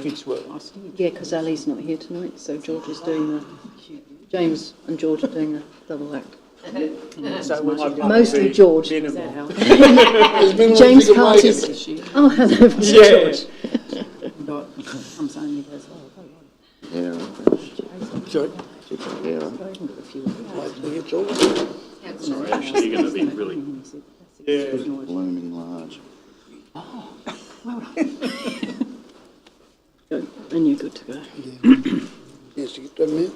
graphics work. Yeah, because Ali's not here tonight, so George is doing James and George are doing a double act. So Mostly George. James James Carty's. Oh, hello, George. I'm saying you guys. Yeah. Sorry. Yeah. Sorry, actually, you're going to be really... Blooming large. Good. And you're good to go. Yes, you get that, man.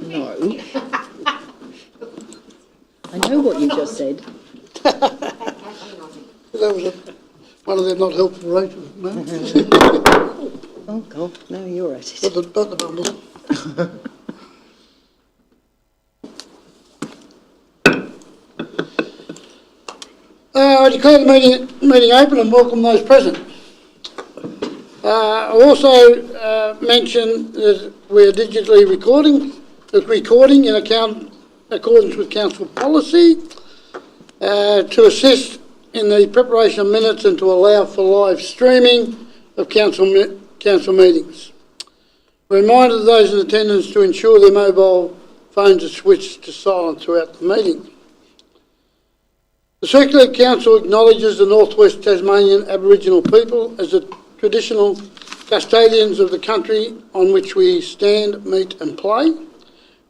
No. I know what you just said. That was one of them not helpful races, man. Oh, God, no, you're at it. But the bundle. I declare the meeting open and welcome those present. I also mention that we are digitally recording in accordance with council policy to assist in the preparation of minutes and to allow for live streaming of council meetings. A reminder to those in attendance to ensure their mobile phones are switched to silent throughout the meeting. The Circular Council acknowledges the North West Tasmanian Aboriginal people as the traditional custodians of the country on which we stand, meet and play.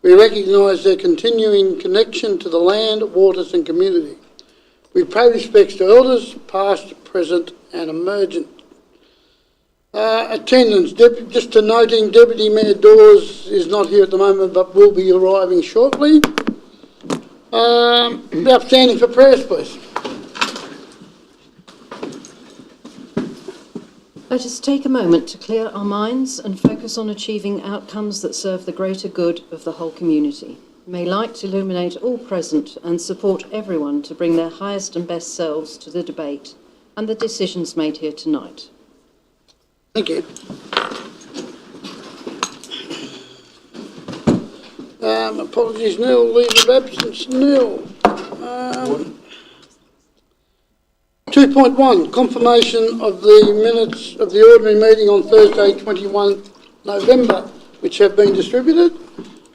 We recognise their continuing connection to the land, waters and community. We pay respects to elders, past, present and emergent. Attendance, just to noting, Deputy Mayor Dawes is not here at the moment but will be arriving shortly. The upstanding for prayers, please. Let us take a moment to clear our minds and focus on achieving outcomes that serve the greater good of the whole community. May light illuminate all present and support everyone to bring their highest and best selves to the debate and the decisions made here tonight. Thank you. Apologies, Neil. Leave of absence, Neil. 2.1, confirmation of the minutes of the ordinary meeting on Thursday, 21 November, which have been distributed.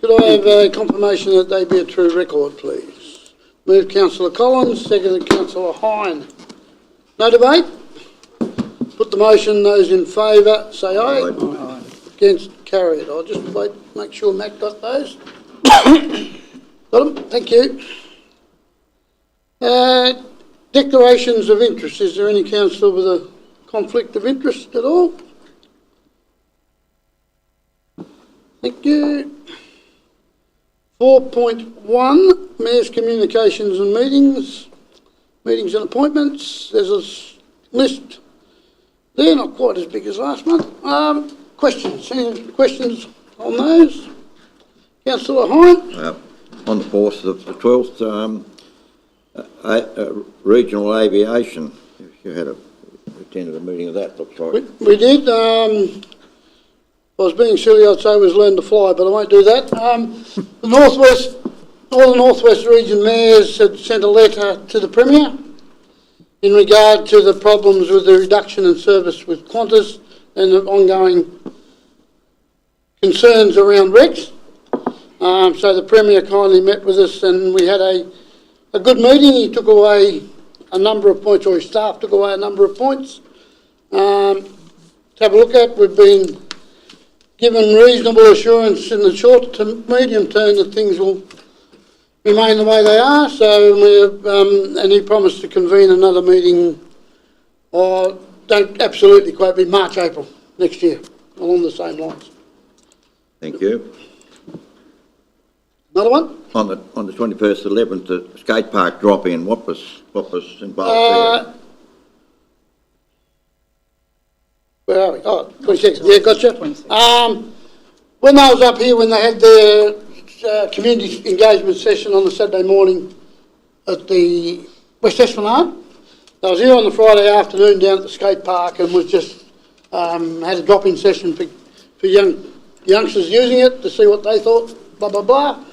Could I have a confirmation that they be a true record, please? Move Councillor Collins, seconded Councillor Hine. No debate? Put the motion. Those in favour say aye. Aye. Against, carried. I'll just wait, make sure Matt got those. Got them? Thank you. Declarations of interest. Is there any councillor with a conflict of interest at all? Thank you. 4.1, Mayor's communications and meetings and appointments. There's a list there, not quite as big as last month. Questions? Any questions on those? Councillor Hine? On the 4th of the 12th, regional aviation, you had attended a meeting of that, looks like. We did. If I was being silly, I'd say it was learn to fly, but I won't do that. All the North West region mayors had sent a letter to the Premier in regard to the problems with the reduction in service with Qantas and the ongoing concerns around Rex. So the Premier kindly met with us and we had a good meeting. He took away a number of points, or his staff took away a number of points to have a look at. We've been given reasonable assurance in the short to medium term that things will remain the way they are. So and he promised to convene another meeting, don't absolutely quote me, March, April next year, along the same lines. Thank you. Another one? On the 21st, 11th, the skate park drop-in, what was involved there? Where are we? Oh, 26. Yeah, gotcha. When I was up here, when they had their community engagement session on the Saturday morning at the West Esplanade, I was here on the Friday afternoon down at the skate park and was just had a drop-in session for youngsters using it to see what they thought, blah, blah, blah.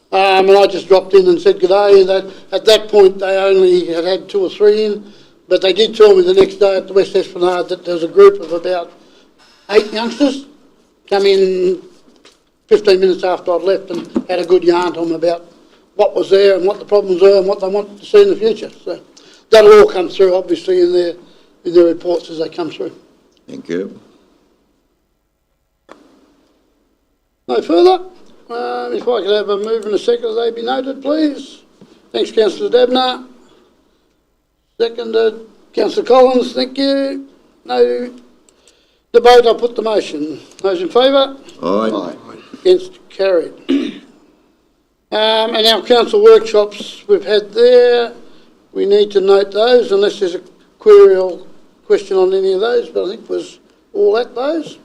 And I just dropped in and said good day. And at that point, they only had 2 or 3 in. But they did tell me the next day at the West Esplanade that there was a group of about 8 youngsters come in 15 minutes after I'd left and had a good yarn to them about what was there and what the problems were and what they want to see in the future. So that'll all come through, obviously, in their reports as they come through. Thank you. No further. If I could have a move and a second, they be noted, please. Thanks, Councillor Debner. Seconded, Councillor Collins, thank you. No debate, I'll put the motion. Those in favour? Aye. Against, carried. And our council workshops we've had there, we need to note those unless there's a query or question on any of those, but I think was all at those.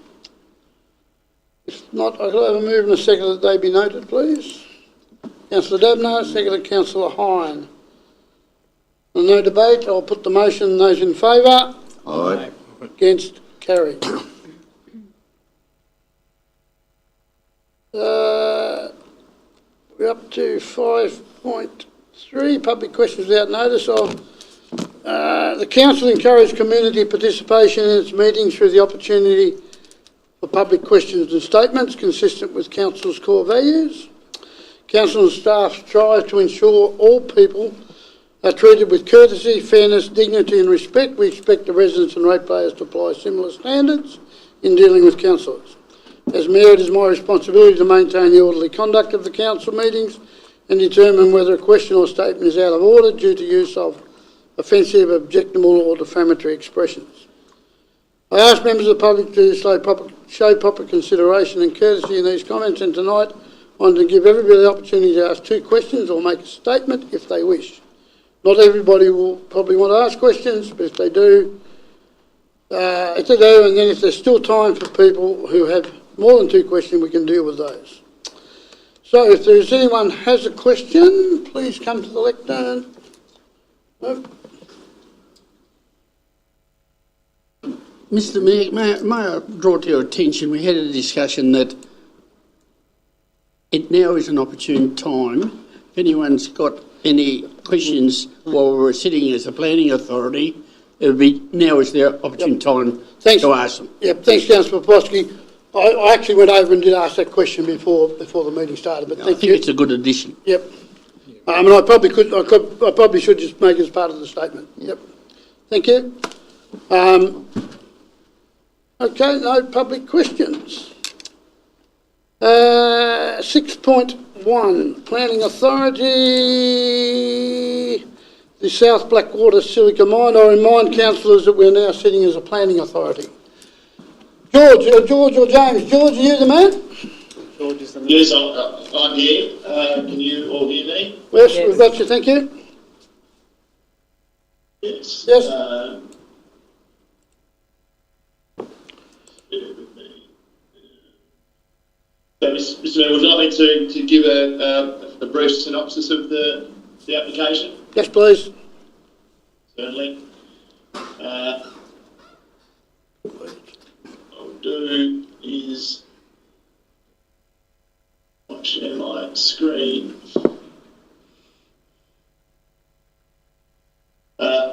If not, I could have a move and a second that they be noted, please. Councillor Dabner, seconded Councillor Hine. No debate, I'll put the motion. Those in favour? Aye. Against, carried. We're up to 5.3, public questions without notice of. The council encouraged community participation in its meetings through the opportunity for public questions and statements consistent with council's core values. Council and staff strive to ensure all people are treated with courtesy, fairness, dignity and respect. We expect the residents and ratepayers to apply similar standards in dealing with councillors. As Mayor, it is my responsibility to maintain the orderly conduct of the council meetings and determine whether a question or statement is out of order due to use of offensive, objectionable or defamatory expressions. I ask members of the public to show proper consideration and courtesy in these comments, and tonight I want to give everybody the opportunity to ask 2 questions or make a statement if they wish. Not everybody will probably want to ask questions, but if they do, and then if there's still time for people who have more than 2 questions, we can deal with those. So if there's anyone has a question, please come to the lectern. Nope. Mr Mayor, may I draw to your attention, we had a discussion that it now is an opportune time. If anyone's got any questions while we're sitting as a planning authority, now is their opportune time to ask them. Yep, thanks, Councillor Popovsky. I actually went over and did ask that question before the meeting started, but I thank think you. it's a good addition. Yep. I probably should just make it as part of the statement. Yep. Thank you. Okay, no public questions. 6.1, Planning Authority, the South Blackwater Silica Mine. I remind councillors that we're now sitting as a planning authority. George or James? George, are you the man? George is the man. Yes, I'm here. Can you all hear me? Yes, we've got you, thank you. Yes. Yes. So, Mr Mayor, would you like me to give a brief synopsis of the application? Yes, please. Certainly. What I'll do is I'll share my screen.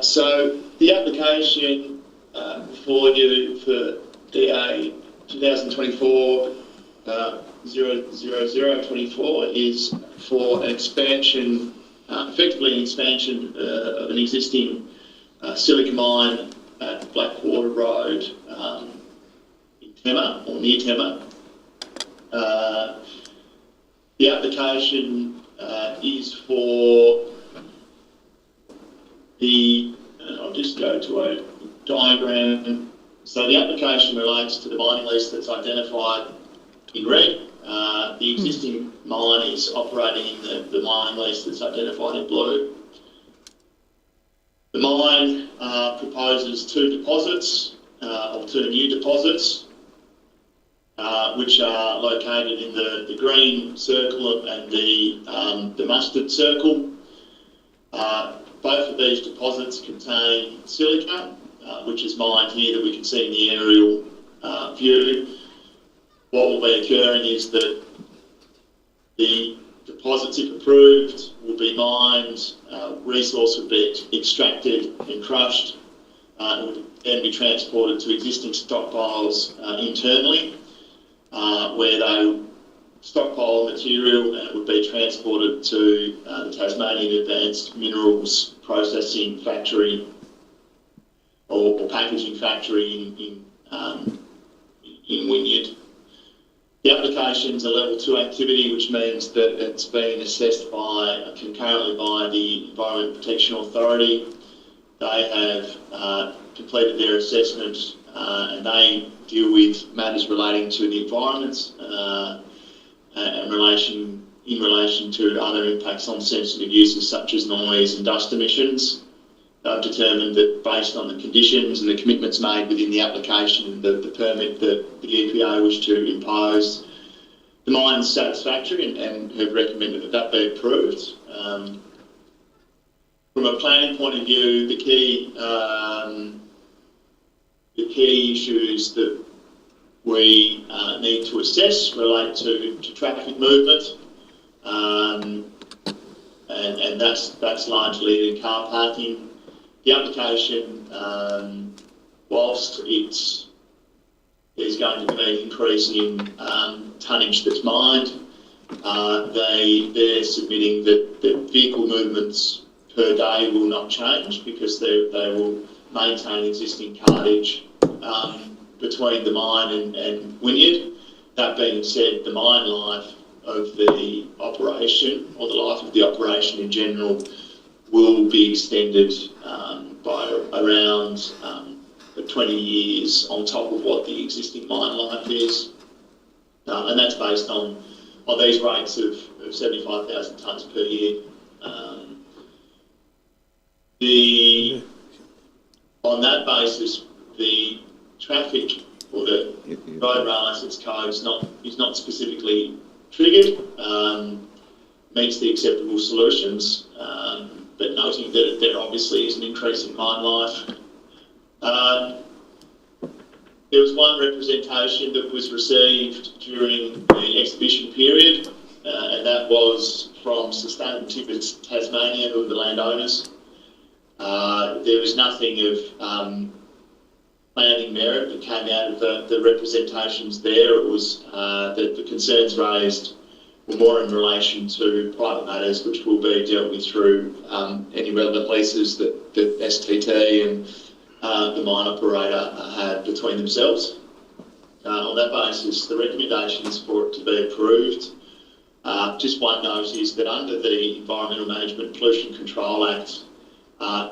So the application for you for DA 2024 00024 is for an expansion, effectively an expansion of an existing silica mine at Blackwater Road in Tema, or near Tema. The application is for I'll just go to a diagram. So the application relates to the mining lease that's identified in red. The existing mine is operating in the mining lease that's identified in blue. The mine proposes 2 deposits, or 2 new deposits, which are located in the green circle and the mustard circle. Both of these deposits contain silica, which is mined here that we can see in the aerial view. What will be occurring is that the deposits, if approved, will be mined, resource would be extracted and crushed, and would then be transported to existing stockpiles internally, where they stockpile material, and it would be transported to the Tasmanian Advanced Minerals Processing Factory or packaging factory in Wynyard. The application's a level 2 activity, which means that it's been assessed concurrently by the Environment Protection Authority. They have completed their assessment and they deal with matters relating to the environment and in relation to other impacts on sensitive uses such as noise and dust emissions. They've determined that based on the conditions and the commitments made within the application and the permit that the EPA wish to impose, the mine's satisfactory and have recommended that that be approved. From a planning point of view, the key issues that we need to assess relate to traffic movement, and that's largely in car parking. The application, whilst there's going to be an increase in tonnage that's mined, they're submitting that vehicle movements per day will not change because they will maintain existing cartage between the mine and Wynyard. That being said, the mine life of the operation, or the life of the operation in general, will be extended by around 20 years on top of what the existing mine life is. And that's based on these rates of 75,000 tonnes per year. On that basis, the traffic or the road rail assets code is not specifically triggered, meets the acceptable solutions, but noting that there obviously is an increase in mine life. There was one representation that was received during the exhibition period, and that was from Sustainable Timbers Tasmania, who are the landowners. There was nothing of planning merit that came out of the representations there. It was that the concerns raised were more in relation to private matters, which will be dealt with through any relevant leases that STT and the mine operator had between themselves. On that basis, the recommendation is for it to be approved. Just one note is that under the Environmental Management and Pollution Control Act,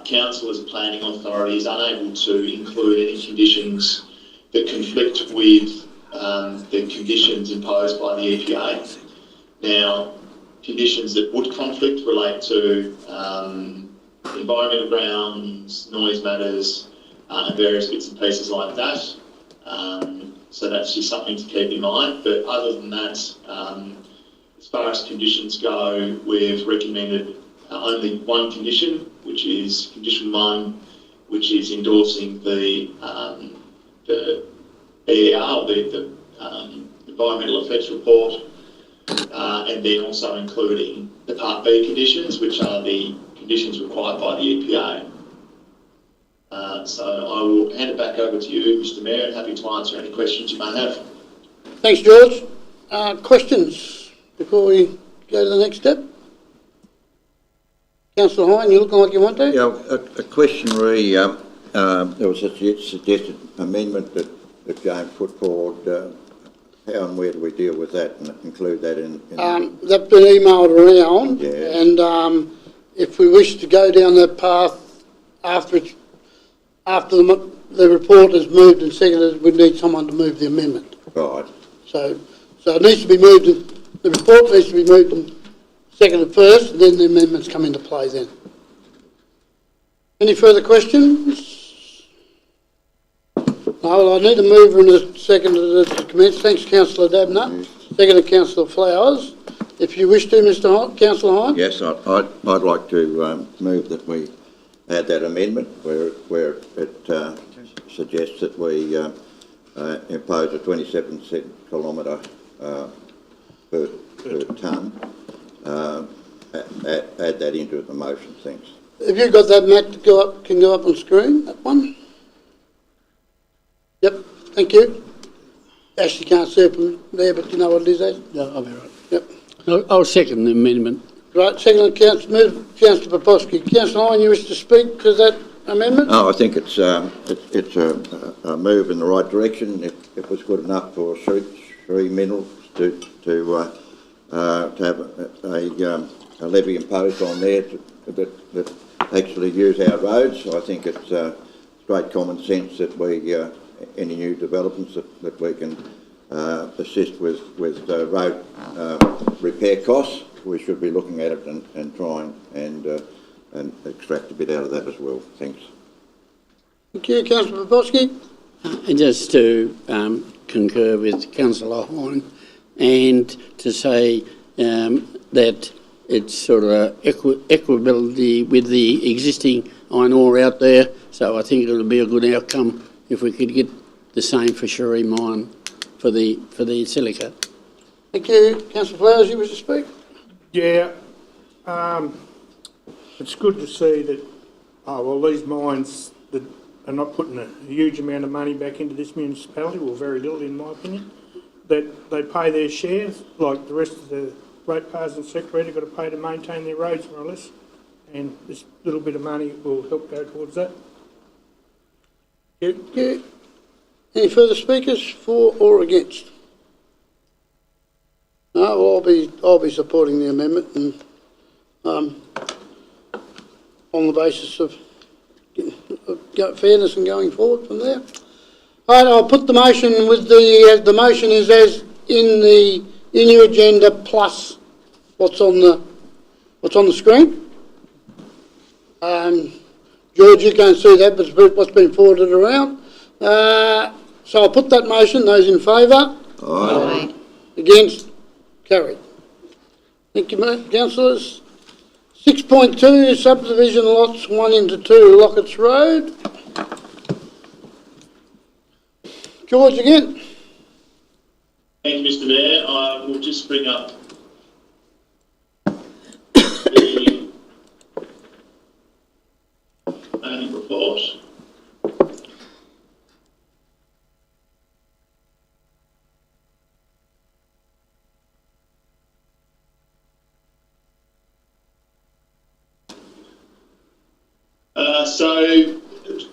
Council as a planning authority is unable to include any conditions that conflict with the conditions imposed by the EPA. Now, conditions that would conflict relate to environmental grounds, noise matters, and various bits and pieces like that. So that's just something to keep in mind. But other than that, as far as conditions go, we've recommended only one condition, which is condition 1, which is endorsing the EIR, or the environmental effects report, and then also including the Part B conditions, which are the conditions required by the EPA. So I will hand it back over to you, Mr. Mayor, and happy to answer any questions you may have. Thanks, George. Questions before we go to the next step? Councillor Hine, you look like you want to? Yeah, a question re, there was a suggested amendment that James put forward. How and where do we deal with that and include that in That's been emailed around, yeah. And if we wish to go down that path after the report is moved and seconded, we need someone to move the amendment. Right. So it needs to be moved, the report needs to be moved and seconded first, and then the amendments come into play then. Any further questions? No, I need a mover and a seconder to commence. Thanks, Councillor Dabner. Second, Councillor Flowers. If you wish to, Councillor Hine? Yes, I'd like to move that we add that amendment where it suggests that we impose a 27 cent kilometre per tonne add that into the motion, thanks. Have you got that, Matt, can go up on screen, that one? Yep, thank you. Ashley can't see it from there, but you know what it is, Ash? Yeah, I'll be right. Yep. I'll second the amendment. Right, second, Councillor Popovsky. Councillor Hine, you wish to speak to that amendment? Oh, I think it's a move in the right direction. It was good enough for Shree Minerals to have a levy imposed on there that actually use our roads. I think it's great common sense that we any new developments that we can assist with road repair costs. We should be looking at it and trying and extract a bit out of that as well. Thanks. Thank you, Councillor Popovsky. And just to concur with Councillor Hine and to say that it's sort of equability with the existing iron ore out there, so I think it'll be a good outcome if we could get the same for Sherry Mine for the silica. Thank you. Councillor Flowers, you wish to speak? Yeah, it's good to see that, these mines that are not putting a huge amount of money back into this municipality, or very little in my opinion, that they pay their shares, like the rest of the ratepayers and secretary have got to pay to maintain their roads more or less, and this little bit of money will help go towards that. Thank you. Any further speakers for or against? No, I'll be supporting the amendment and on the basis of fairness and going forward from there. All right, I'll put the motion with the motion is as in your agenda plus what's on the screen. George, you can't see that, but it's what's been forwarded around. So I'll put that motion. Those in favour? Aye. Against? Carried. Thank you, mate. Councillors. 6.2, subdivision lots 1 into 2, Locketts Road. George again. Thank you, Mr. Mayor. I will just bring up the planning report. So,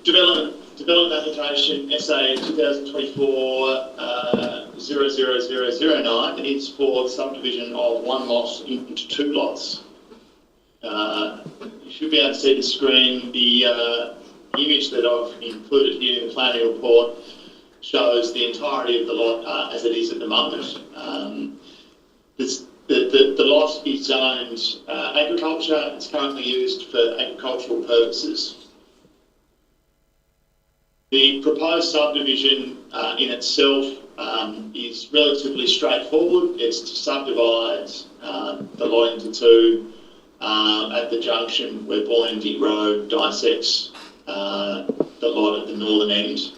development application SA 2024-00009 is for subdivision of 1 lot into 2 lots. You should be able to see the screen. The image that I've included here in the planning report shows the entirety of the lot as it is at the moment. The lot is zoned agriculture. It's currently used for agricultural purposes. The proposed subdivision in itself is relatively straightforward. It's to subdivide the lot into 2 at the junction where Boyndi Road dissects the lot at the northern end.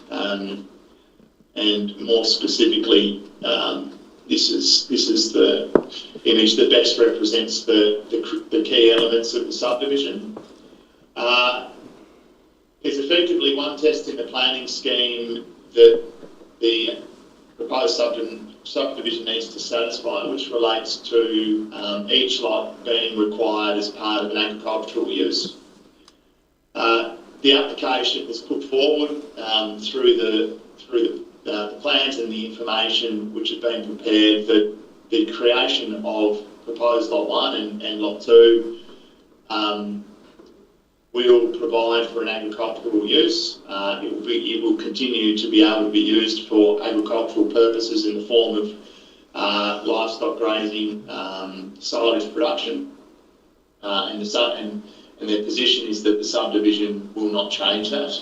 And more specifically, this is the image that best represents the key elements of the subdivision. There's effectively one test in the planning scheme that the proposed subdivision needs to satisfy, which relates to each lot being required as part of an agricultural use. The application was put forward through the plans and the information which have been prepared that the creation of proposed lot 1 and lot 2 will provide for an agricultural use. It will continue to be able to be used for agricultural purposes in the form of livestock grazing, silage production, and their position is that the subdivision will not change that.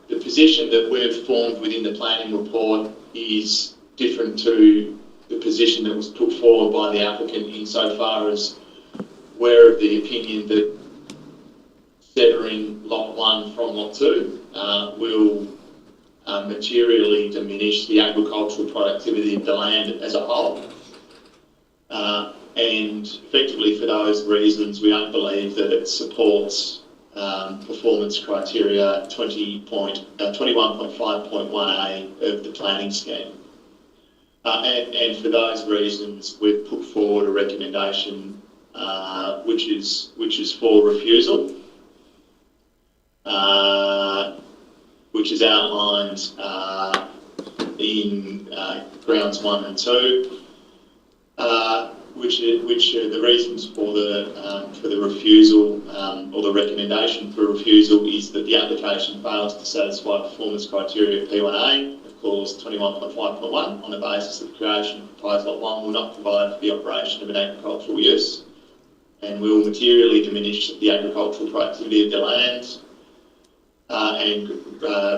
The position that we've formed within the planning report is different to the position that was put forward by the applicant insofar as we're of the opinion that severing lot 1 from lot 2 will materially diminish the agricultural productivity of the land as a whole. and effectively for those reasons, we don't believe that it supports performance criteria 21.5.1a of the planning scheme. And for those reasons, we've put forward a recommendation which is for refusal, which is outlined in grounds 1 and 2, which are the reasons for the refusal or the recommendation for refusal is that the application fails to satisfy performance criteria P1A of clause 21.5.1 on the basis that the creation of proposed lot 1 will not provide for the operation of an agricultural use and will materially diminish the agricultural productivity of the land. And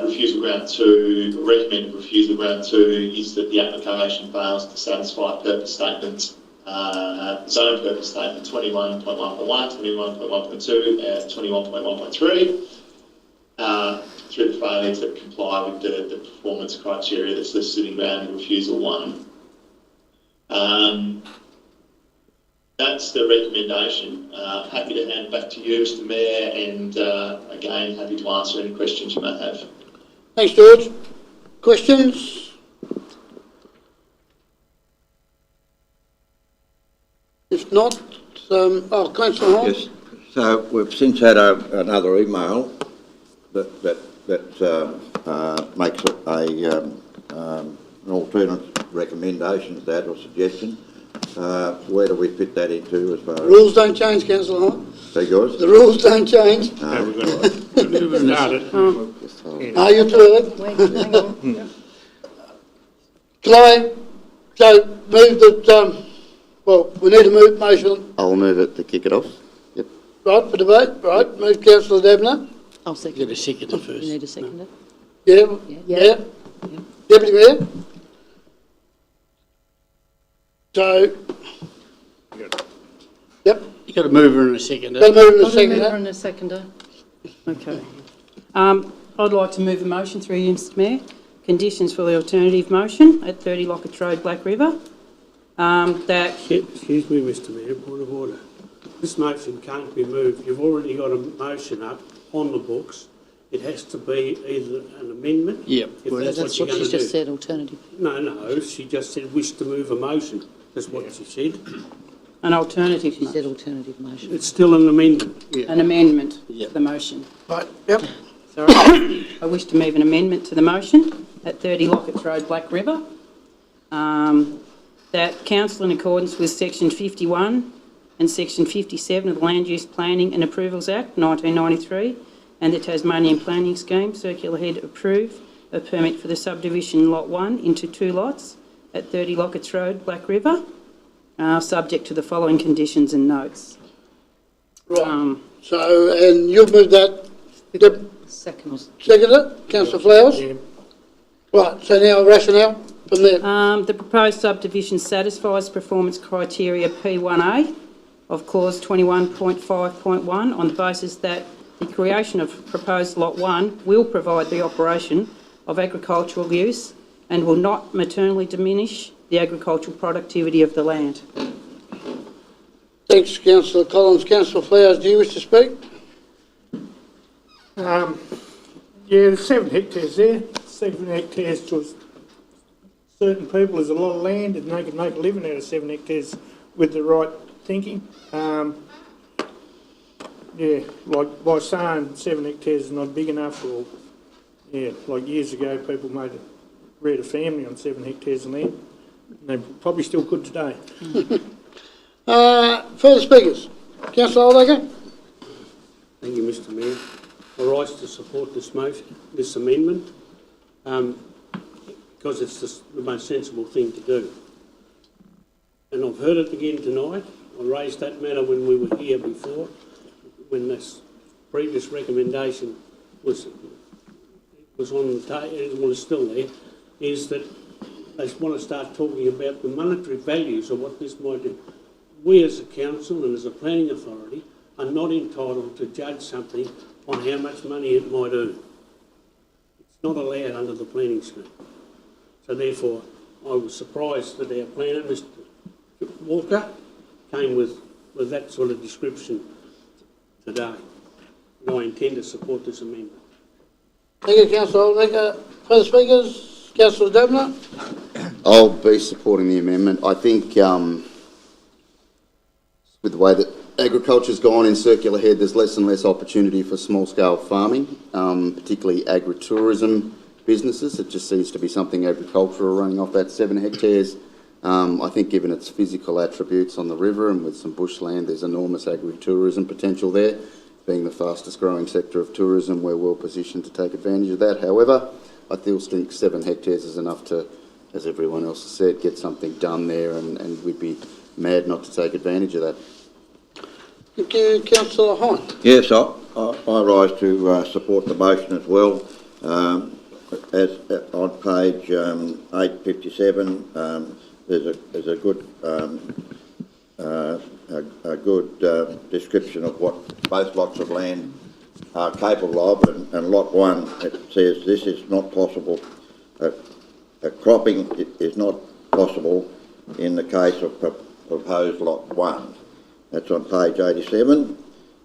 refusal ground 2, recommended refusal ground 2 is that the application fails to satisfy purpose statements, zone purpose statement 21.1.1, 21.1.2, 21.1.3, through the failure to comply with the performance criteria that's listed in ground refusal 1. That's the recommendation. Happy to hand back to you, Mr. Mayor, and again, happy to answer any questions you may have. Thanks, George. Questions? If not, Councillor Hines? Yes. So we've since had another email that makes an alternate recommendation to that or suggestion. Where do we fit that into as far as... Rules don't change, Councillor Hines. Say yours? The rules don't change. No, we've got to start it. Are you too early? Wait, hang on. Can I move that, we need a motion, I'll move it to kick it off. Yep. right, for debate, right? Move Councillor Debner. I'll Get second a it. seconder first. You need a seconder? Yeah, Yeah. Deputy Mayor? So, yep, You've got a mover and a seconder. got to move in a I'll do second. mover and a seconder. Okay. I'd like to move a motion through you, Mr Mayor. Conditions for the alternative motion at 30 Locketts Road, Black River. That Excuse me, Mr Mayor, point of order. This motion can't be moved. You've already got a motion up on the books. It has to be either an amendment. Yep. If Well, that's what that's you're what going she's to do. just said, alternative. No, she just said wish to move a motion. That's what she said. An alternative She said motion. alternative motion. It's still an amendment. An amendment Yeah. to the motion. Right, yep, Sorry. I wish to move an amendment to the motion at 30 Locketts Road, Black River. That council, in accordance with section 51 and section 57 of the Land Use Planning and Approvals Act 1993 and the Tasmanian Planning Scheme, Circular Head, approve a permit for the subdivision lot 1 into 2 lots at 30 Locketts Road, Black River, subject to the following conditions and notes. right. So, and you've moved that, Second. seconder, Councillor Flowers? Yeah. Right, so now rationale from there. The proposed subdivision satisfies performance criteria P1A of clause 21.5.1 on the basis that the creation of proposed lot 1 will provide the operation of agricultural use and will not materially diminish the agricultural productivity of the land. Thanks, Councillor Collins. Councillor Flowers, do you wish to speak? Yeah, there's 7 hectares there. 7 hectares to certain people is a lot of land, and they can make a living out of 7 hectares with the right thinking. Yeah, like by saying 7 hectares is not big enough, or yeah, like years ago, people reared a family on 7 hectares of land. And they probably still could today. Further speakers? Councillor Oldacre? Thank you, Mr Mayor. I rise to support this motion, this amendment, because it's the most sensible thing to do. And I've heard it again tonight. I raised that matter when we were here before, when this previous recommendation was on the table, well, it's still there, is that they want to start talking about the monetary values of what this might do. We as a council and as a planning authority are not entitled to judge something on how much money it might earn. It's not allowed under the planning scheme. So therefore, I was surprised that our planner, Mr Walker, came with that sort of description today. And I intend to support this amendment. Thank you, Councillor Olnick. Further speakers? Councillor Debner? I'll be supporting the amendment. I think with the way that agriculture's gone in Circular Head, there's less and less opportunity for small-scale farming, particularly agritourism businesses. It just seems to be something agricultural running off that 7 hectares. I think given its physical attributes on the river and with some bushland, there's enormous agritourism potential there. Being the fastest growing sector of tourism, we're well positioned to take advantage of that. However, I still think 7 hectares is enough to, as everyone else has said, get something done there, and we'd be mad not to take advantage of that. Thank you, Councillor Hine. Yes, I rise to support the motion as well. As on page 857, there's a good description of what both lots of land are capable of, and lot 1, it says this is not possible. Cropping is not possible in the case of proposed lot 1. That's on page 87,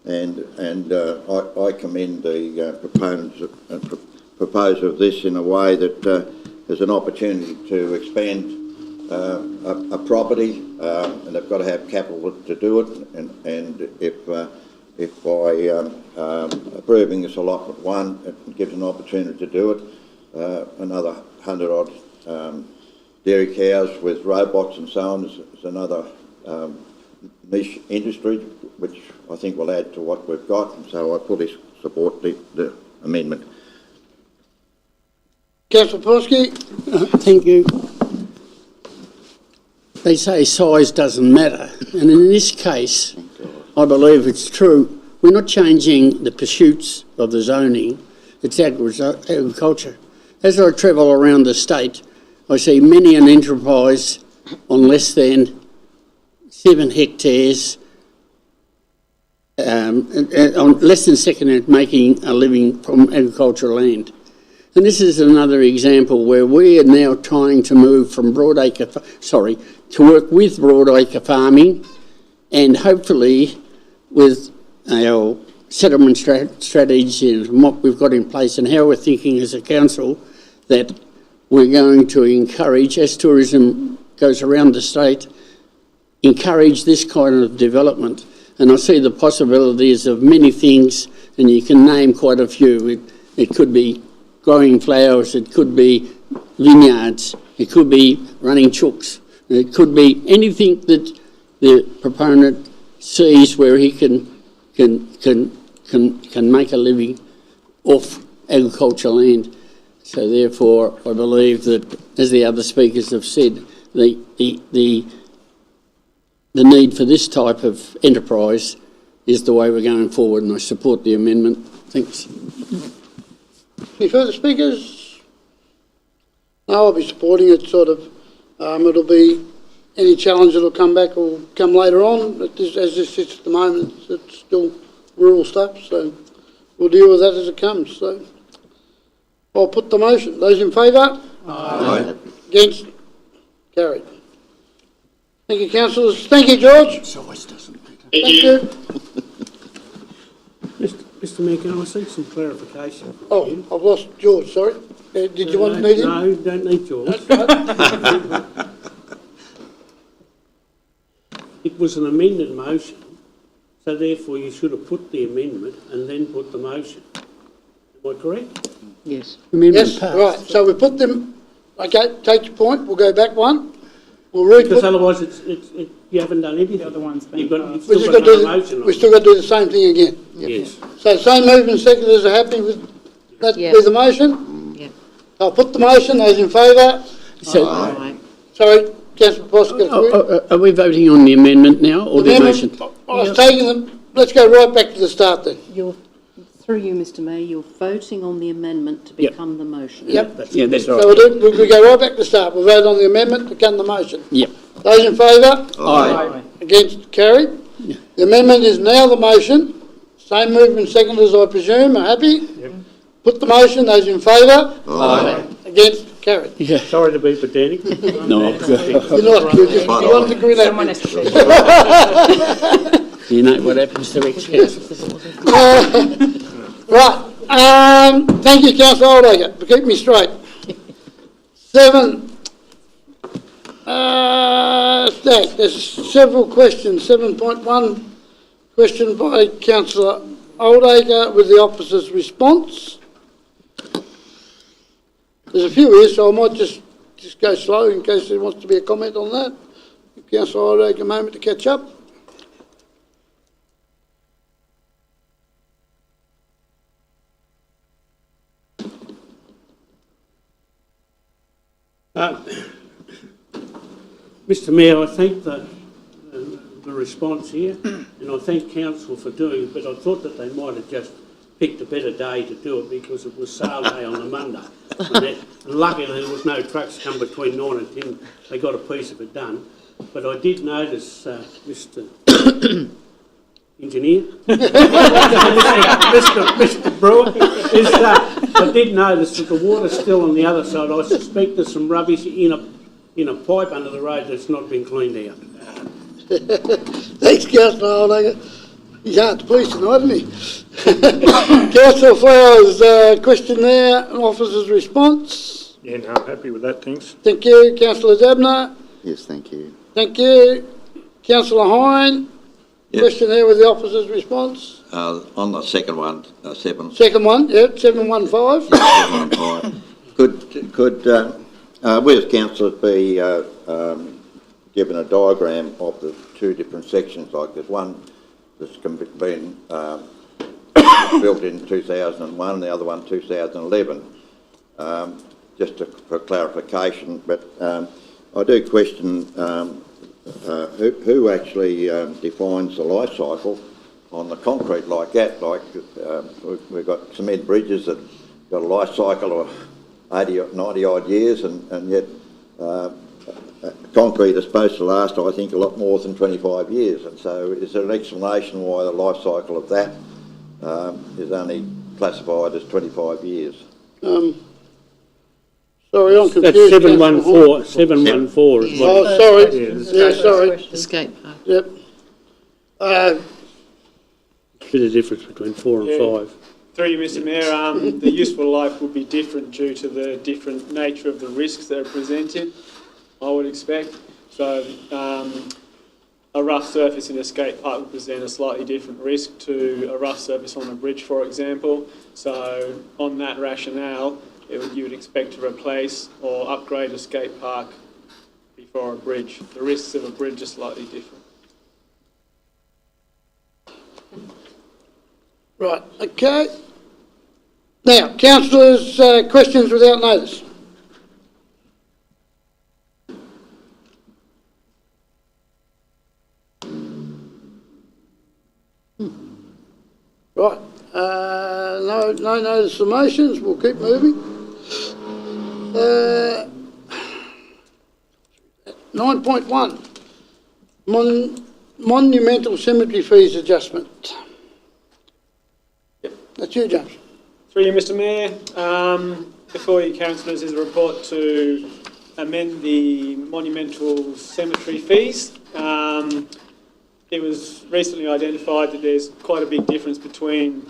and I commend the proponents and proposer of this in a way that there's an opportunity to expand a property, and they've got to have capital to do it. And if by approving this allotment 1, it gives an opportunity to do it, another 100 odd dairy cows with robots and so on is another niche industry, which I think will add to what we've got. And so I fully support the amendment. Councillor Porsky? Thank you. They say size doesn't matter, and in this case, I believe it's true. We're not changing the pursuits of the zoning, it's agriculture. As I travel around the state, I see many an enterprise on less than 7 hectares, on less than second hand, making a living from agricultural land. And this is another example where we are now trying to move from to work with broadacre farming, and hopefully with our settlement strategies and what we've got in place and how we're thinking as a council, that we're going to encourage, as tourism goes around the state, encourage this kind of development. And I see the possibilities of many things, and you can name quite a few. It could be growing flowers, it could be vineyards, it could be running chooks, it could be anything that the proponent sees where he can make a living off agricultural land. So therefore, I believe that, as the other speakers have said, the need for this type of enterprise is the way we're going forward, and I support the amendment. Thanks. Any further speakers? No, I'll be supporting it, sort of. It'll be any challenge that'll come back will come later on. But as this sits at the moment, it's still rural stuff, so we'll deal with that as it comes. So I'll put the motion. Those in favour? Aye. Against? Carried. Thank you, councillors. Thank you, George. Thank you. Mr Mayor, can I seek some clarification? Oh, I've lost George, sorry. Did you want to need him? No, don't need George. It was an amended motion, so therefore you should have put the amendment and then put the motion. Am I correct? Yes. Yes, right. So we put them. Okay, take your point. We'll go back one. We'll re-put. Because otherwise, you haven't done anything. The other one's been We've still got to do the same thing again. Yes. So same movement seconders are happy with that, with the motion? Yeah. I'll put the motion. Those in favour? So, Sorry, Councillor Posker. are we voting on the amendment now or the motion? I was taking them. Let's go right back to the start then. Through you, Mr Mayor, you're voting on the amendment to become the motion. Yep. That's right. So we'll go right back to the start. We'll vote on the amendment to become the motion. Yep. Those in favour? Aye. Against? Carried. Yeah. The amendment is now the motion. Same movement seconders, I presume, are happy? Yep. Put the motion. Those in favour? Aye. Against? Carried. Yeah. Sorry to be pedantic. No, You're not good, you want to grin at Someone me. has to say. you know what happens to excess. Right, thank you, councillor Oldacre, for keeping me straight. 7, there's several questions. 7.1, question by councillor Oldacre with the officer's response. There's a few here, so I might just go slow in case there wants to be a comment on that. Give councillor Oldacre a moment to catch up. Mr Mayor, I thank the response here, and I thank council for doing it, but I thought that they might have just picked a better day to do it because it was sale day on the Monday. And luckily there was no trucks come between 9 and 10. They got a piece of it done. But I did notice, Mr Engineer, Mr Brewer, I did notice that the water's still on the other side. I suspect there's some rubbish in a pipe under the road that's not been cleaned out. Thanks, councillor Oldacre. He's out to police tonight, isn't he? Councillor Flowers, question there, officer's response. Yeah, no, I'm happy with that, thanks. Thank you. Councillor Dabner. Yes, thank you. Thank you. Councillor Hine. Yes. Question there with the officer's response. On the second one, 7. Second one, yeah, 715. Yeah, 715. Could we as councillors be given a diagram of the two different sections? Like there's one that's been built in 2001, the other one 2011. Just for clarification, but I do question who actually defines the life cycle on the concrete like that. Like we've got cement bridges that got a life cycle of 80 or 90 odd years, and yet concrete is supposed to last, I think, a lot more than 25 years. And so is there an explanation why the life cycle of that is only classified as 25 years? Sorry, I'm confused. That's 714. 714 is what. Oh, sorry. Yeah, sorry. Escape park. Yep. There's a bit of difference between 4 and 5. Through you, Mr Mayor, the useful life would be different due to the different nature of the risks that are presented, I would expect. So a rough surface in a skate park would present a slightly different risk to a rough surface on a bridge, for example. So on that rationale, you would expect to replace or upgrade a skate park before a bridge. The risks of a bridge are slightly different. Right, okay. Now, councillors, questions without notice. Right, no notice of motions, we'll keep moving. 9.1, monumental cemetery fees adjustment. That's you, James. Through you, Mr Mayor, before you councillors is a report to amend the monumental cemetery fees. It was recently identified that there's quite a big difference between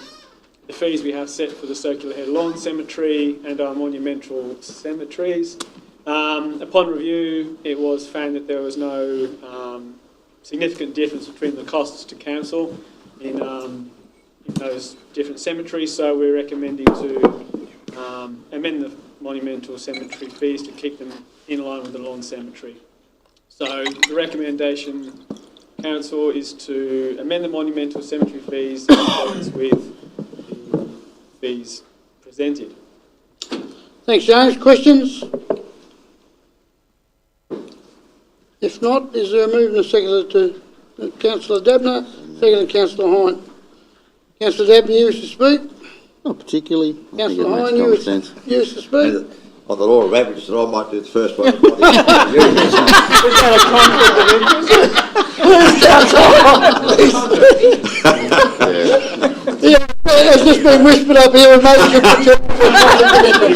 the fees we have set for the Circular Head Lawn Cemetery and our monumental cemeteries. Upon review, it was found that there was no significant difference between the costs to council in those different cemeteries, so we're recommending to amend the monumental cemetery fees to keep them in line with the lawn cemetery. So the recommendation, council, is to amend the monumental cemetery fees in accordance with the fees presented. Thanks, James. Questions? If not, is there a move and a second to Councillor Dabner, second to Councillor Hine? Councillor Dabner, you wish to speak? Not particularly. Councillor Hine, you wish to speak? On the law of averages, I might do the first one. Is that a conflict of interest? Yeah, as the just been whispered up here and made you put your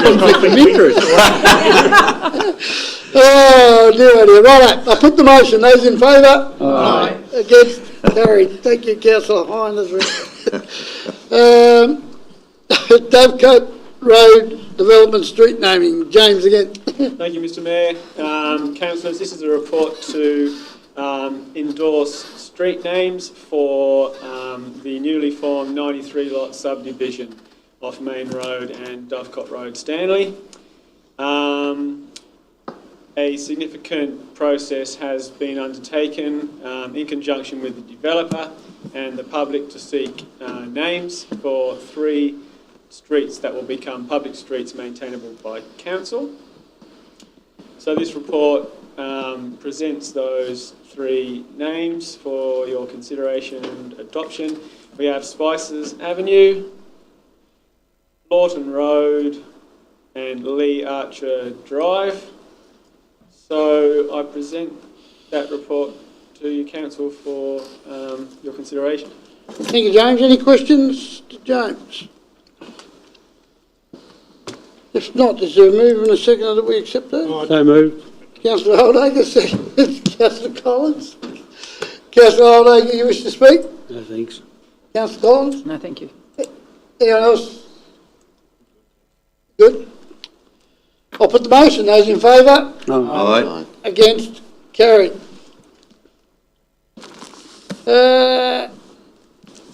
Conflict of interest. Oh, dear. Right, I put the motion. Those in favour? Aye. Against? Carried. Thank you, Councillor Hine. Dovecote Road Development Street Naming. James again. Thank you, Mr Mayor. Councillors, this is a report to endorse street names for the newly formed 93 lot subdivision off Main Road and Dovecote Road, Stanley. A significant process has been undertaken in conjunction with the developer and the public to seek names for 3 streets that will become public streets maintainable by council. So this report presents those 3 names for your consideration and adoption. We have Spices Avenue, Lawton Road and Lee Archer Drive. So I present that report to you, Council, for your consideration. Thank you, James. Any questions to James? If not, is there a move and a second that we accept that? So moved. Councillor Holdacre, second. Councillor Collins. Councillor Holdacre, you wish to speak? No thanks. Councillor Collins? No, thank you. Anyone else? Good. I'll put the motion. Those in favour? Aye. Against? Carried.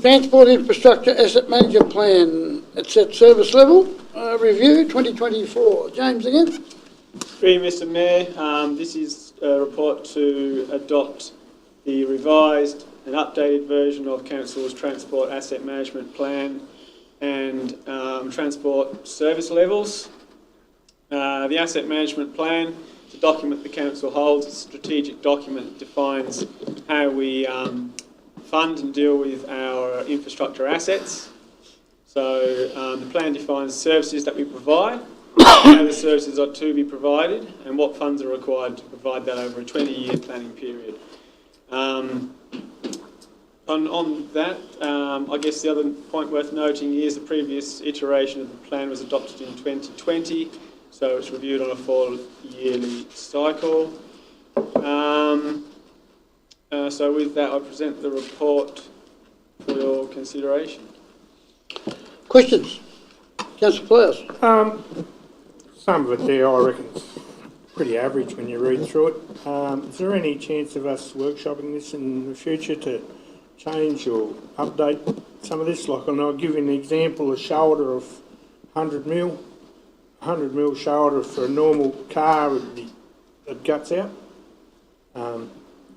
Transport Infrastructure Asset Manager Plan. It's at service level. Review 2024. James again. Through you, Mr Mayor, this is a report to adopt the revised and updated version of Council's Transport Asset Management Plan and transport service levels. The Asset Management Plan is a document the Council holds. It's a strategic document that defines how we fund and deal with our infrastructure assets. So the plan defines services that we provide, how the services are to be provided, and what funds are required to provide that over a 20-year planning period. On that, I guess the other point worth noting is the previous iteration of the plan was adopted in 2020, so it's reviewed on a 4-yearly cycle. So with that, I present the report for your consideration. Questions? Councillor Flowers. Some of it there, I reckon, is pretty average when you read through it. Is there any chance of us workshopping this in the future to change or update some of this? Like, and I'll give you an example, a shoulder of 100 mil shoulder for a normal car it guts out.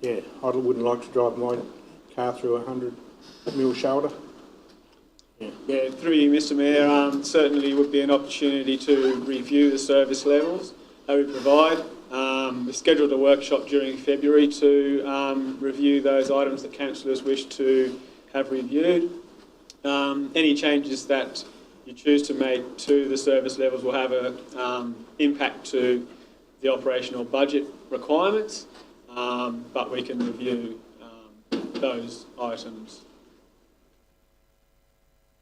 Yeah, I wouldn't like to drive my car through a 100 mil shoulder. Yeah, through you, Mr Mayor, certainly would be an opportunity to review the service levels that we provide. We've scheduled a workshop during February to review those items that councillors wish to have reviewed. Any changes that you choose to make to the service levels will have an impact to the operational budget requirements, but we can review those items.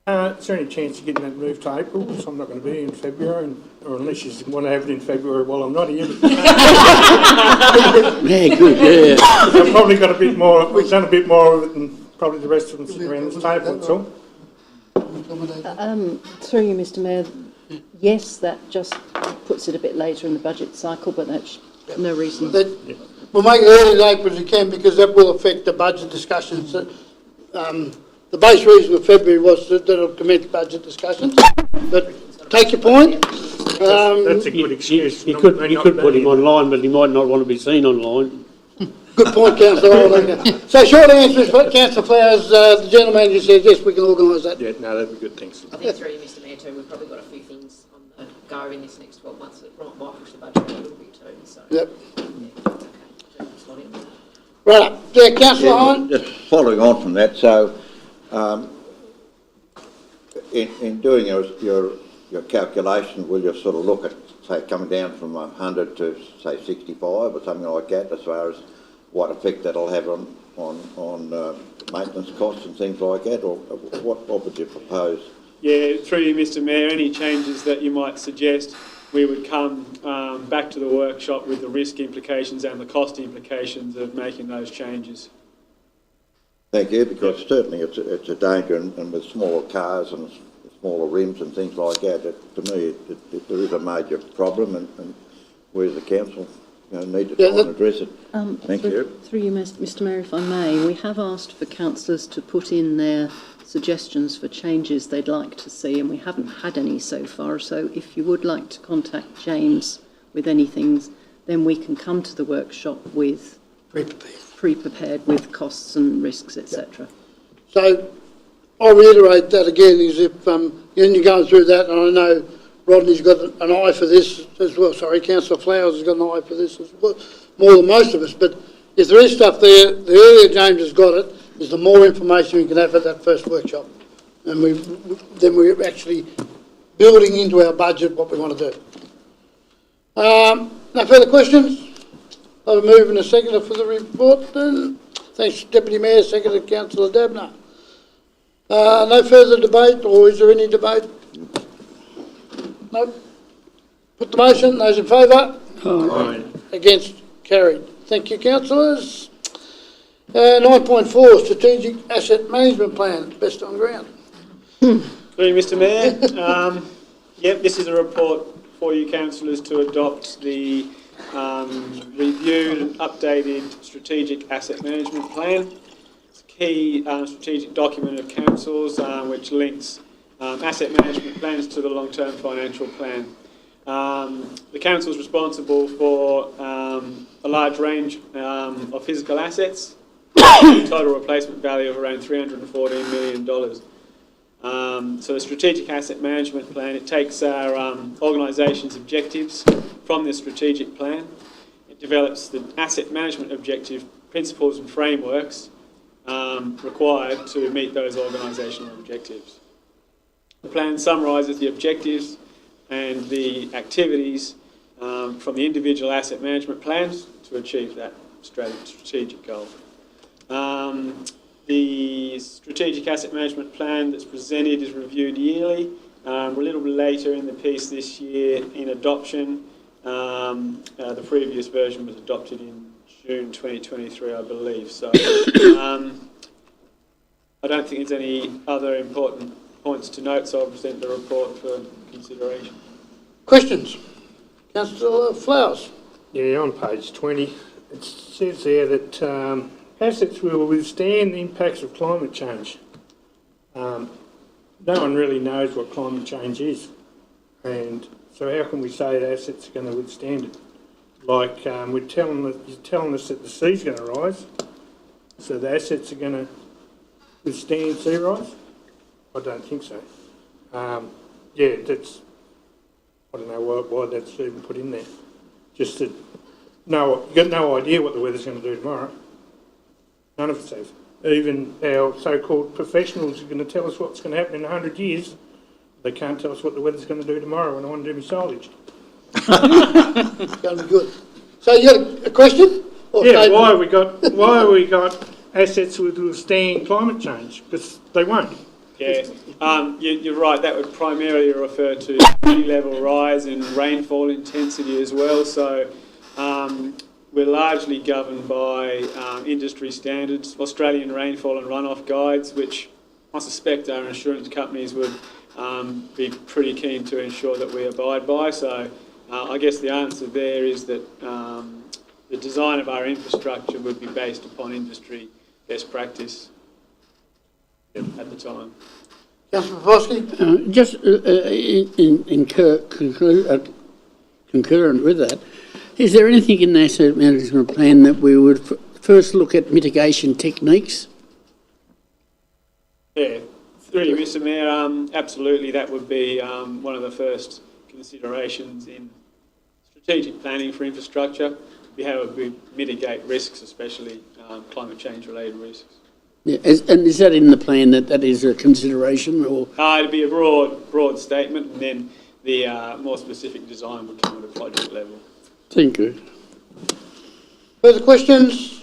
Is there any chance of getting that moved to April? Because I'm not going to be in February, or unless you want to have it in February while I'm not here. Yeah, good, yeah. I've probably got a bit more, we've done a bit more of it than probably the rest of them sitting around this table, that's all. Through you, Mr Mayor, yes, that just puts it a bit later in the budget cycle, but that's no reason. We'll make it early as April as you can because that will affect the budget discussions. The base reason of February was that it'll commence budget discussions. But take your point. That's a good excuse. You could put him online, but he might not want to be seen online. Good point, Councillor. So short answer is, Councillor Flowers, the general manager says yes, we can organise that. Yeah, no, that'd be good, thanks. I think through you, Mr Mayor, too, we've probably got a few things on the go in this next 12 months that might push the budget a little bit too. So, Yep. Yeah, okay. Right, yeah, Councillor Hine. Just following on from that, so in doing your calculation, will you sort of look at, say, coming down from 100 to, say, 65 or something like that, as far as what effect that'll have on maintenance costs and things like that, or what would you propose Yeah, through you, Mr Mayor, any changes that you might suggest, we would come back to the workshop with the risk implications and the cost implications of making those changes. Thank you, because certainly it's a danger, and with smaller cars and smaller rims and things like that, to me, there is a major problem, and we as a council need to try and address it. Thank you. Through you, Mr Mayor, if I may, we have asked for councillors to put in their suggestions for changes they'd like to see, and we haven't had any so far, so if you would like to contact James with anything, then we can come to the workshop with pre-prepared with costs and risks, etc. So I'll reiterate that again, is if you're going through that, and I know Rodney's got an eye for this as well, sorry, Councillor Flowers has got an eye for this as well, more than most of us, but if there is stuff there, the earlier James has got it, is the more information we can have at that first workshop. And then we're actually building into our budget what we want to do. No further questions? I'll move in a second for the report then. Thanks, Deputy Mayor, seconded Councillor Dabner. No further debate, or is there any debate? No. Put the motion, those in favour? Aye. Against, carried. Thank you, councillors. 9.4, Strategic Asset Management Plan, best on ground. Through you, Mr Mayor. Yep, this is a report for you councillors to adopt the reviewed and updated Strategic Asset Management Plan. It's a key strategic document of councils which links asset management plans to the long-term financial plan. The council is responsible for a large range of physical assets, total replacement value of around $314 million. So the Strategic Asset Management Plan, it takes our organisation's objectives from the strategic plan. It develops the asset management objective principles and frameworks required to meet those organisational objectives. The plan summarises the objectives and the activities from the individual asset management plans to achieve that strategic goal. The Strategic Asset Management Plan that's presented is reviewed yearly. We're a little bit later in the piece this year in adoption. The previous version was adopted in June 2023, I believe. So I don't think there's any other important points to note, so I'll present the report for consideration. Questions? Councillor Flowers. Yeah, on page 20, it says there that assets will withstand the impacts of climate change. No one really knows what climate change is, and so how can we say that assets are going to withstand it? Like you're telling us that the sea's going to rise, so the assets are going to withstand sea rise? I don't think so. Yeah, that's, I don't know why that's even put in there. Just that, no, you've got no idea what the weather's going to do tomorrow. None of us have. Even our so-called professionals are going to tell us what's going to happen in 100 years. They can't tell us what the weather's going to do tomorrow when I want to do my silage. It's going to be good. So you got a question? Or yeah, why have we got assets that will withstand climate change? Because they won't. Yeah, you're right. That would primarily refer to sea level rise and rainfall intensity as well. So we're largely governed by industry standards, Australian rainfall and runoff guides, which I suspect our insurance companies would be pretty keen to ensure that we abide by. So I guess the answer there is that the design of our infrastructure would be based upon industry best practice at the time. Councillor Popovsky? Just concurrent with that, is there anything in the asset management plan that we would first look at mitigation techniques? Yeah, through you, Mr Mayor, absolutely that would be one of the first considerations in strategic planning for infrastructure. Be how we mitigate risks, especially climate change related risks. Yeah, and is that in the plan that is a consideration, or? It'd be a broad statement, and then the more specific design would come at a project level. Thank you. Further questions?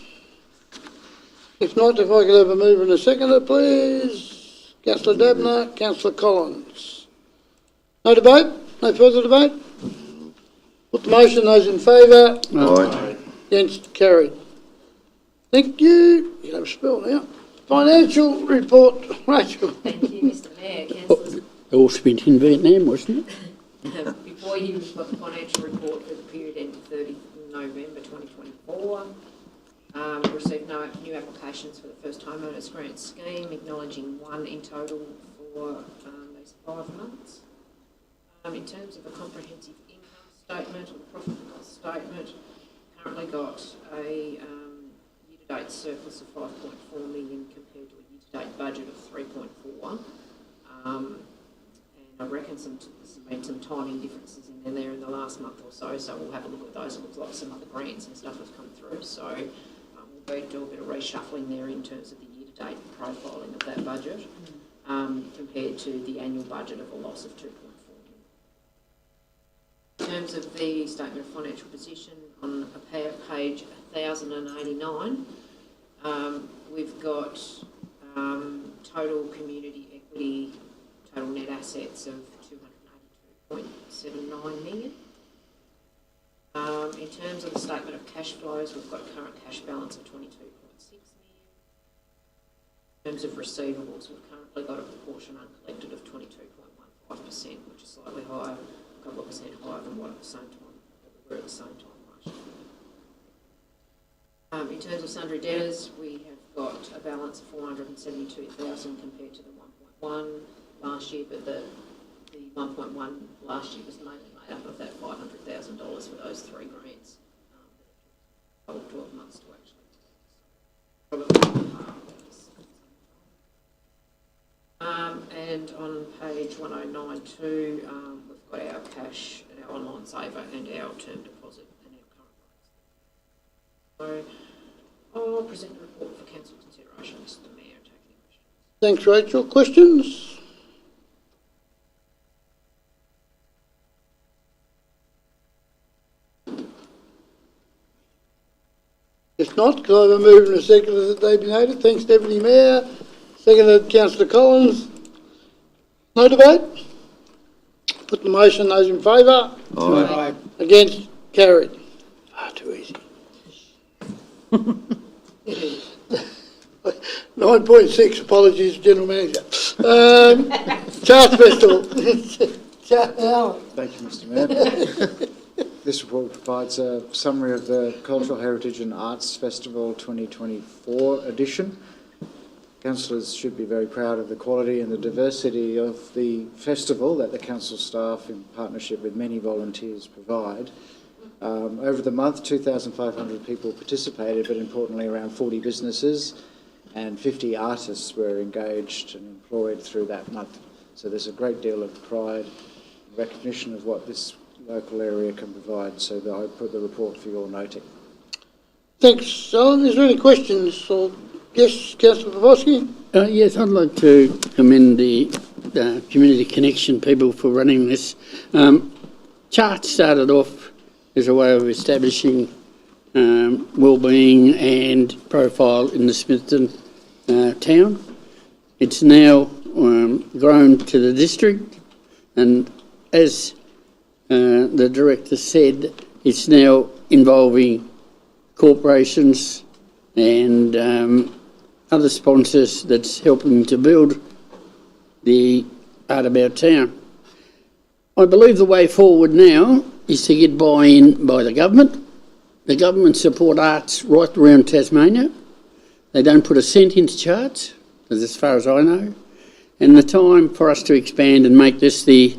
If not, if I could have a mover and a seconder, please. Councillor Dabner, Councillor Collins. No debate? No further debate? Put the motion, those in favour? Aye. Against, carried. Thank you. You have a spell now. Financial report, Rachel. Thank you, Mr Mayor, councillors. It all spent in Vietnam, wasn't it? Before you, we've got the financial report for the period ending 30th November 2024. We received no new applications for the first homeowners grant scheme, acknowledging one in total for these 5 months. In terms of a comprehensive income statement or profit and loss statement, currently got a year-to-date surplus of 5.4 million compared to a year-to-date budget of 3.4. And I reckon there's been some timing differences in there in the last month or so, so we'll have a look at those. It looks like some other grants and stuff have come through, so we'll do a bit of reshuffling there in terms of the year-to-date profiling of that budget compared to the annual budget of a loss of 2.4 million. In terms of the statement of financial position on page 1089, we've got total community equity, total net assets of 282.79 million. In terms of the statement of cash flows, we've got a current cash balance of 22.6 million. In terms of receivables, we've currently got a proportion uncollected of 22.15%, which is slightly higher, a couple of percent higher than what at the same time we were at the same time last year. In terms of sundry debtors, we have got a balance of 472,000 compared to the 1.1 last year, but the 1.1 last year was mainly made up of that $500,000 for those 3 grants. That took 12 months to actually. Probably half of that. And on page 1092, we've got our cash, our online saver, and our term deposit and our current rates. So I'll present the report for council consideration, Mr Mayor. Take any questions. Thanks, Rachel. Questions? If not, can I have a move and a second that they be noted? Thanks, Deputy Mayor. Seconded, Councillor Collins. No debate? Put the motion, those in favour? Aye. Against, carried. Ah, too easy. 9.6, apologies, General Manager. Charts Festival. Thank you, Mr Mayor. This report provides a summary of the Cultural Heritage and Arts Festival 2024 edition. Councillors should be very proud of the quality and the diversity of the festival that the council staff, in partnership with many volunteers, provide. Over the month, 2,500 people participated, but importantly around 40 businesses and 50 artists were engaged and employed through that month. So there's a great deal of pride and recognition of what this local area can provide. So I put the report for your noting. Thanks, Alan. Is there any questions? Or yes, Councillor Pavoski? Yes, I'd like to commend the Community Connection people for running this. Chart started off as a way of establishing well-being and profile in the Smithton town. It's now grown to the district, and as the director said, it's now involving corporations and other sponsors that's helping to build the art of our town. I believe the way forward now is to get buy-in by the government. The government support arts right around Tasmania. They don't put a cent into charts, as far as I know. And the time for us to expand and make this the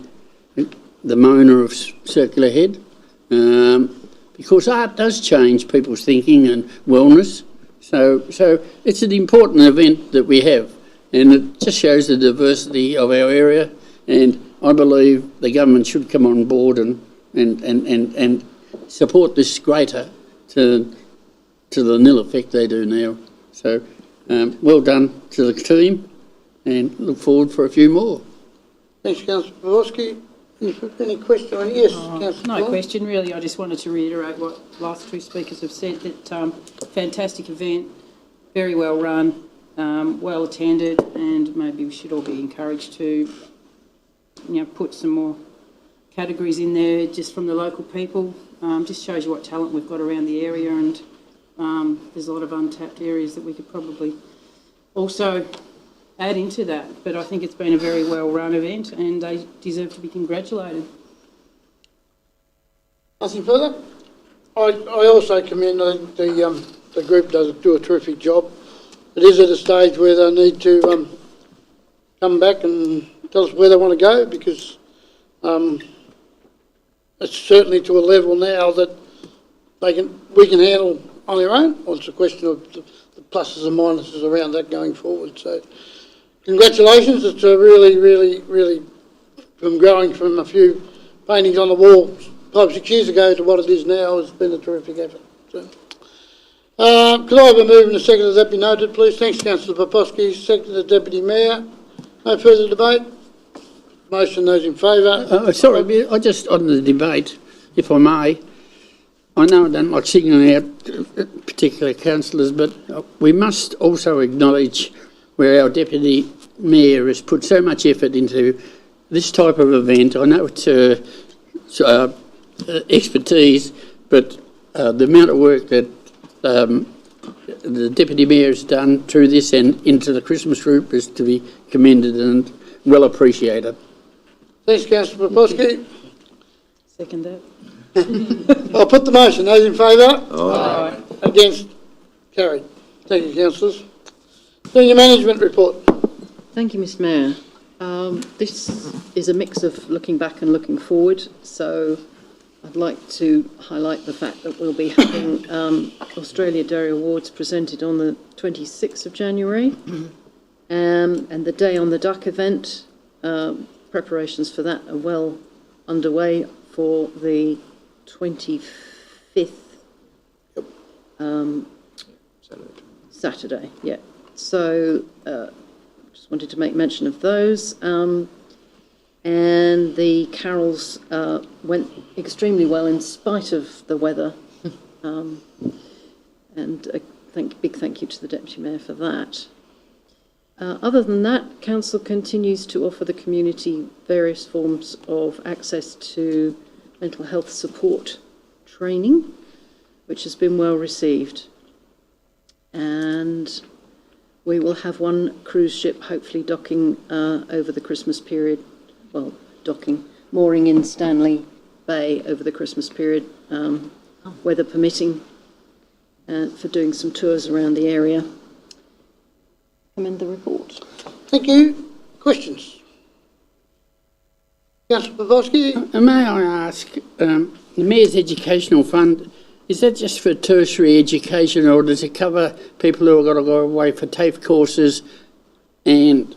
Mona of Circular Head, because art does change people's thinking and wellness. So it's an important event that we have, and it just shows the diversity of our area. And I believe the government should come on board and support this greater to the nil effect they do now. So well done to the team, and look forward for a few more. Thanks, Councillor Pavoski. Any question? Yes, Councillor. No question, really. I just wanted to reiterate what the last 2 speakers have said, that fantastic event, very well run, well attended, and maybe we should all be encouraged to, put some more categories in there just from the local people. Just shows you what talent we've got around the area, and there's a lot of untapped areas that we could probably also add into that. But I think it's been a very well-run event, and they deserve to be congratulated. Nothing further? I also commend the group do a terrific job. It is at a stage where they need to come back and tell us where they want to go, because it's certainly to a level now that we can handle on our own. Well, it's a question of the pluses and minuses around that going forward. So congratulations. It's a really, from growing from a few paintings on the wall 5 or 6 years ago to what it is now, has been a terrific effort. So, could I have a move and a second that be noted, please? Thanks, Councillor Popovski. Second, the Deputy Mayor. No further debate. Motion, those in favour. Sorry, I just, on the debate, if I may, I know I don't like singling out particular councillors, but we must also acknowledge where our Deputy Mayor has put so much effort into this type of event. I know it's expertise, but the amount of work that the Deputy Mayor has done through this and into the Christmas group is to be commended and well appreciated. Thanks, Councillor Popovski. Second that. I'll put the motion. Those in favour? Aye. Against? Carried. Thank you, councillors. Senior Management Report. Thank you, Mr Mayor. This is a mix of looking back and looking forward, so I'd like to highlight the fact that we'll be having Australia Dairy Awards presented on the 26th of January, and the Day on the Duck event. Preparations for that are well underway for the 25th Saturday. Yeah. So just wanted to make mention of those. And the carols went extremely well in spite of the weather. And a big thank you to the Deputy Mayor for that. Other than that, Council continues to offer the community various forms of access to mental health support training, which has been well received. And we will have one cruise ship hopefully docking over the Christmas period. Well, mooring in Stanley Bay over the Christmas period, weather permitting, for doing some tours around the area. Commend the report. Thank you. Questions? Councillor Popovski. May I ask, the Mayor's Educational Fund, is that just for tertiary education, or does it cover people who have got to go away for TAFE courses and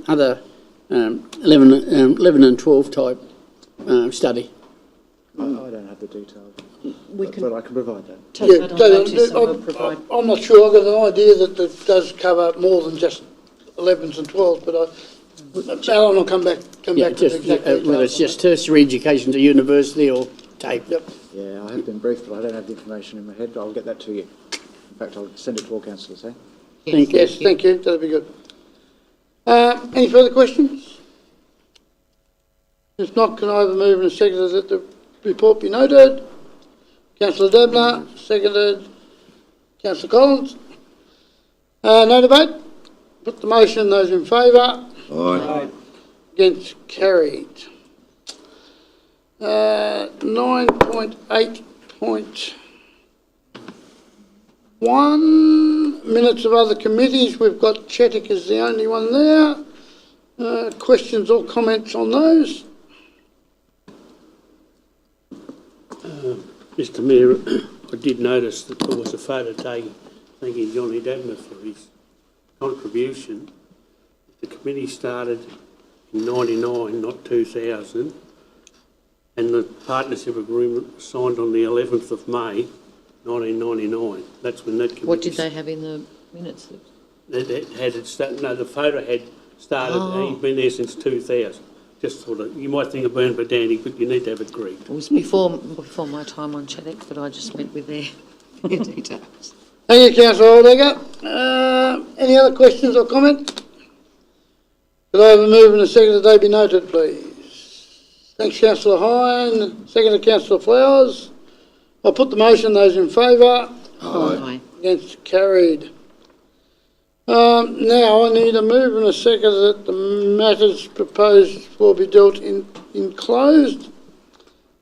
other 11 and 12 type study? I don't have the details, but I can provide that. Take that on notice and we'll provide. I'm not sure. I've got an idea that it does cover more than just 11s and 12s, but Alan will come back to the exact details. Whether it's just tertiary education to university or TAFE. Yep. Yeah, I have been briefed, but I don't have the information in my head. I'll get that to you. In fact, I'll send it to all councillors, eh? Thank you. Yes, thank you. That'll be good. Any further questions? If not, can I have a move and a second that the report be noted? Councillor Dabner, seconded. Councillor Collins. No debate? Put the motion. Those in favour? Aye. Against? Carried. 9.8.1, minutes of other committees. We've got Chetik as the only one there. Questions or comments on those? Mr Mayor, I did notice that there was a photo taken thanking Johnny Dabner for his contribution. The committee started in 99, not 2000, and the partnership agreement was signed on the 11th of May, 1999. That's when that committee... What did they have in the minutes? The photo had started, he'd been there since 2000. Just sort of, you might think of Burn Botanic, but you need to have it agreed. It was before my time on Chetik, but I just went with their details. Thank you, Councillor Oldacre. Any other questions or comment? Could I have a move and a second that they be noted, please? Thanks, Councillor Hine. Second to Councillor Flowers. I'll put the motion. Those in favour? Aye. Against, carried. Now I need a move and a second that the matters proposed will be dealt in closed.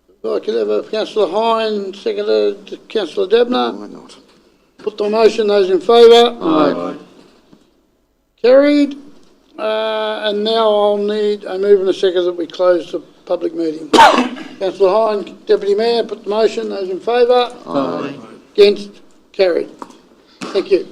If I could have a Councillor Hine, seconded to Councillor Debner. Why not? Put the motion. Those in favour? Aye. Carried. And now I'll need a move and a second that we close the public meeting. Councillor Hine, Deputy Mayor, put the motion. Those in favour? Aye. Against? Carried. Thank you.